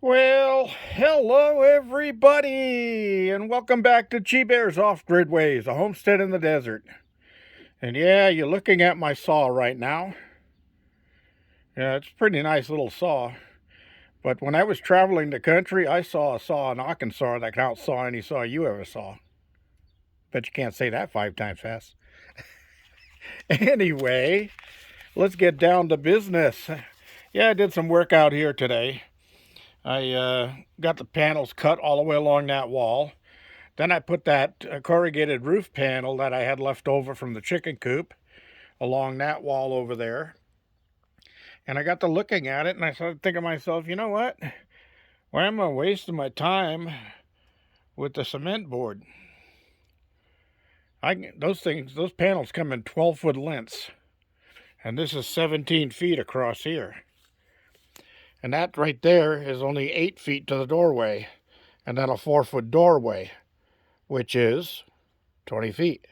Well, hello everybody, and welcome back to Chi Bear's Off-Grid Ways, a homestead in the desert. And yeah, you're looking at my saw right now. Yeah, it's a pretty nice little saw. But when I was traveling the country, I saw a saw in Arkansas that can outsaw any saw you ever saw. Bet you can't say that 5 times fast. Anyway, let's get down to business. Yeah, I did some work out here today. I got the panels cut all the way along that wall. Then I put that corrugated roof panel that I had left over from the chicken coop along that wall over there. And I got to looking at it and I started thinking to myself, you know what? Why am I wasting my time with the cement board? Those panels come in 12-foot lengths. And this is 17 feet across here. And that right there is only 8 feet to the doorway. And then a 4-foot doorway, which is 20 feet.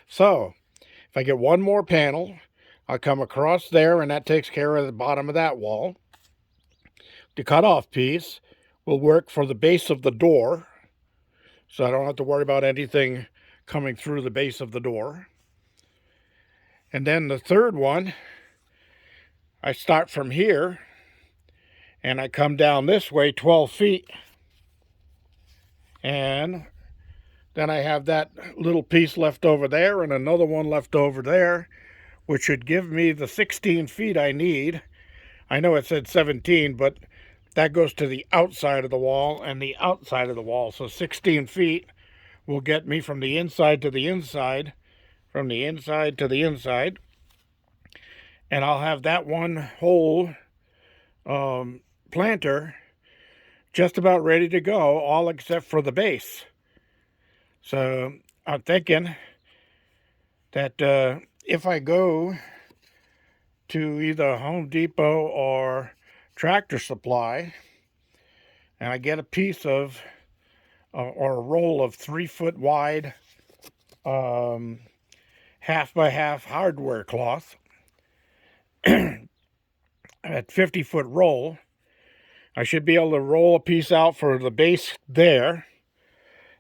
So, if I get one more panel, I'll come across there, and that takes care of the bottom of that wall. The cutoff piece will work for the base of the door, so I don't have to worry about anything coming through the base of the door. And then the third one, I start from here, and I come down this way 12 feet. And then I have that little piece left over there and another one left over there, which should give me the 16 feet I need. I know it said 17, but that goes to the outside of the wall and the outside of the wall. So 16 feet will get me from the inside to the inside, from the inside to the inside. And I'll have that one whole planter just about ready to go, all except for the base. So I'm thinking that if I go to either Home Depot or Tractor Supply and I get a piece of or a roll of 3-foot wide half by half hardware cloth at 50-foot roll, I should be able to roll a piece out for the base there,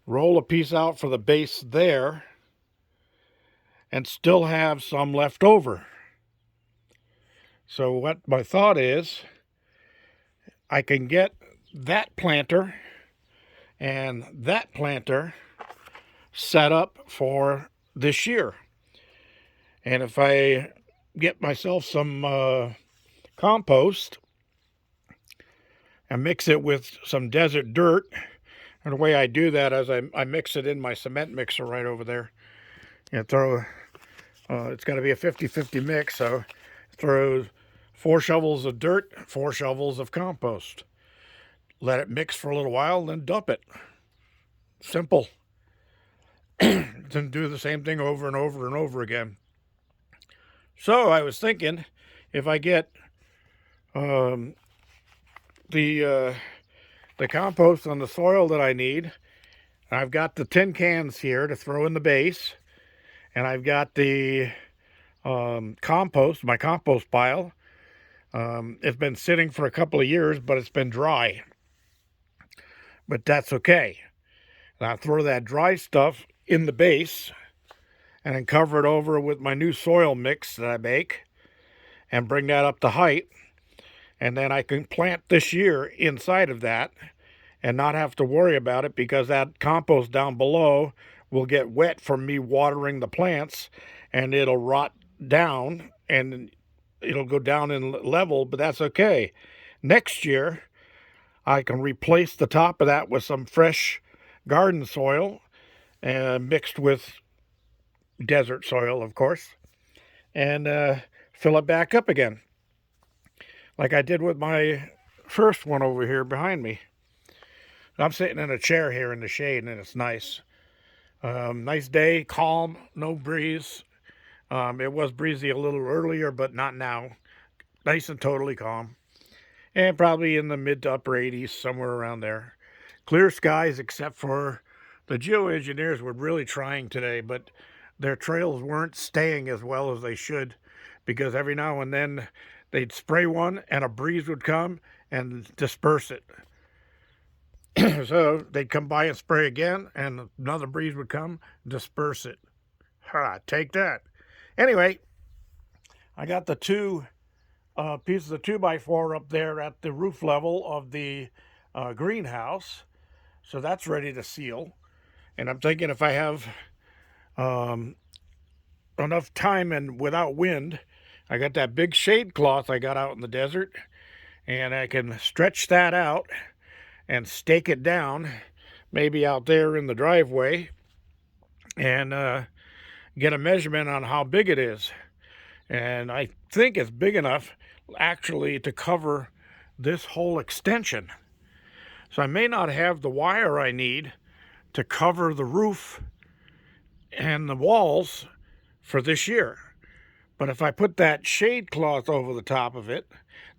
roll a piece out for the base there, and still have some left over. So what my thought is, I can get that planter and that planter set up for this year. And if I get myself some compost and mix it with some desert dirt, and the way I do that is I mix it in my cement mixer right over there. You throw, it's got to be a 50-50 mix, so throw 4 shovels of dirt, 4 shovels of compost. Let it mix for a little while, then dump it. Simple. Then do the same thing over and over and over again. So I was thinking, if I get the compost on the soil that I need, I've got the tin cans here to throw in the base, and I've got the compost, my compost pile. It's been sitting for a couple of years, but it's been dry. But that's okay. And I'll throw that dry stuff in the base and then cover it over with my new soil mix that I make and bring that up to height. And then I can plant this year inside of that and not have to worry about it, because that compost down below will get wet from me watering the plants, and it'll rot down and it'll go down in level, but that's okay. Next year, I can replace the top of that with some fresh garden soil mixed with desert soil, of course, and fill it back up again, like I did with my first one over here behind me. I'm sitting in a chair here in the shade, and it's nice. Nice day, calm, no breeze. It was breezy a little earlier, but not now. Nice and totally calm. And probably in the mid to upper 80s, somewhere around there. Clear skies, except for the geoengineers were really trying today, but their trails weren't staying as well as they should, because every now and then they'd spray one and a breeze would come and disperse it. So they'd come by and spray again, and another breeze would come, disperse it. Take that. Anyway, I got the two pieces of 2x4 up there at the roof level of the greenhouse. So that's ready to seal. And I'm thinking if I have enough time and without wind, I got that big shade cloth I got out in the desert, and I can stretch that out and stake it down, maybe out there in the driveway, and get a measurement on how big it is. And I think it's big enough actually to cover this whole extension. So I may not have the wire I need to cover the roof and the walls for this year. But if I put that shade cloth over the top of it,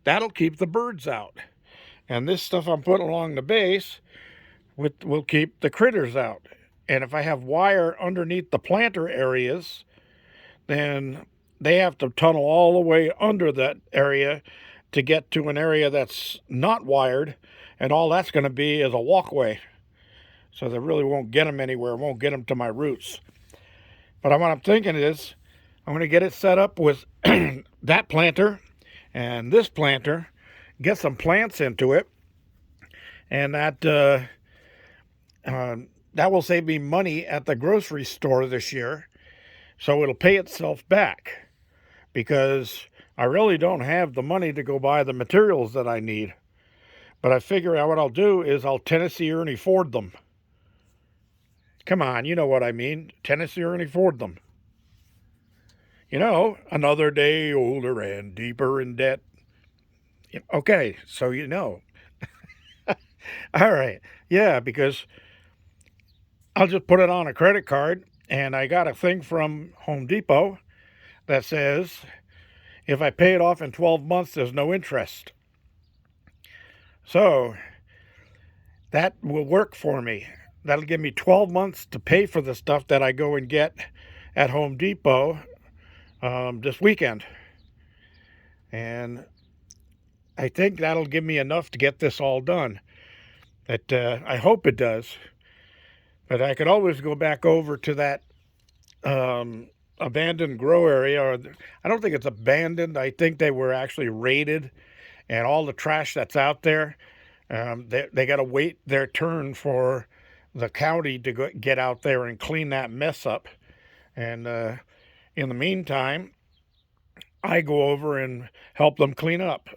that'll keep the birds out. And this stuff I'm putting along the base will keep the critters out. And if I have wire underneath the planter areas, then they have to tunnel all the way under that area to get to an area that's not wired, and all that's going to be is a walkway. So they really won't get them anywhere, won't get them to my roots. But what I'm thinking is I'm going to get it set up with that planter and this planter, get some plants into it, and that will save me money at the grocery store this year. So it'll pay itself back, because I really don't have the money to go buy the materials that I need. But I figure out what I'll do is I'll Tennessee Ernie Ford them. Come on, you know what I mean. Tennessee Ernie Ford them. You know, another day older and deeper in debt. Okay, so you know. All right. Yeah, because I'll just put it on a credit card, and I got a thing from Home Depot that says if I pay it off in 12 months, there's no interest. So that will work for me. That'll give me 12 months to pay for the stuff that I go and get at Home Depot this weekend. And I think that'll give me enough to get this all done. I hope it does. But I could always go back over to that abandoned grow area. Or I don't think it's abandoned. I think they were actually raided, and all the trash that's out there, they got to wait their turn for the county to get out there and clean that mess up. And in the meantime, I go over and help them clean up,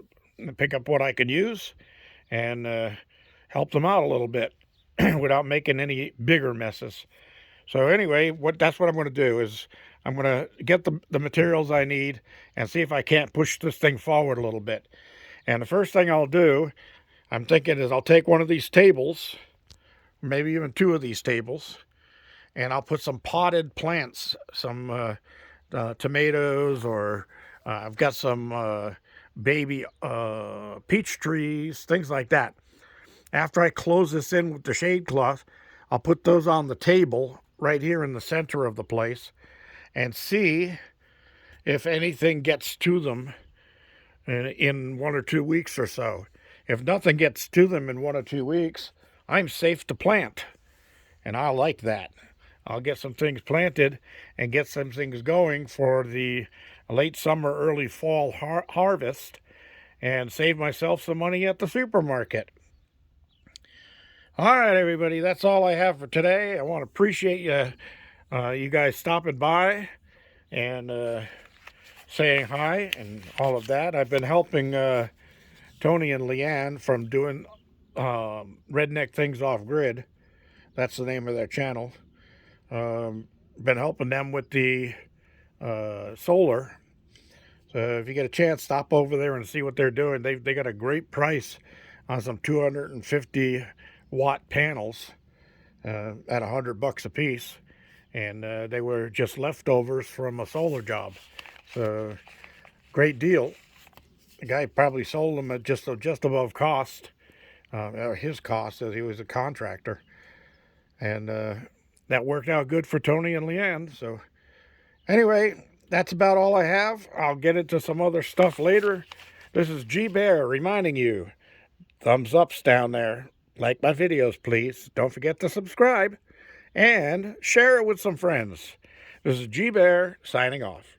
pick up what I could use, and help them out a little bit without making any bigger messes. So anyway, that's what I'm going to do is I'm going to get the materials I need and see if I can't push this thing forward a little bit. And the first thing I'll do, I'm thinking, is I'll take one of these tables, maybe even two of these tables, and I'll put some potted plants, some tomatoes, or I've got some baby peach trees, things like that. After I close this in with the shade cloth, I'll put those on the table right here in the center of the place and see if anything gets to them in 1 or 2 weeks or so. If nothing gets to them in 1 or 2 weeks, I'm safe to plant. And I like that. I'll get some things planted and get some things going for the late summer, early fall harvest, and save myself some money at the supermarket. All right, everybody, that's all I have for today. I want to appreciate you guys stopping by and saying hi and all of that. I've been helping Tony and Leanne from doing Redneck Things Off Grid. That's the name of their channel. Been helping them with the solar. So if you get a chance, stop over there and see what they're doing. They got a great price on some 250 watt panels at $100 a piece, and they were just leftovers from a solar job. So great deal. The guy probably sold them at just above cost, his cost, as he was a contractor, and that worked out good for Tony and Leanne. So anyway, that's about all I have. I'll get into some other stuff later. This is G Bear reminding you, thumbs ups down there. Like my videos, please. Don't forget to subscribe and share it with some friends. This is G Bear signing off.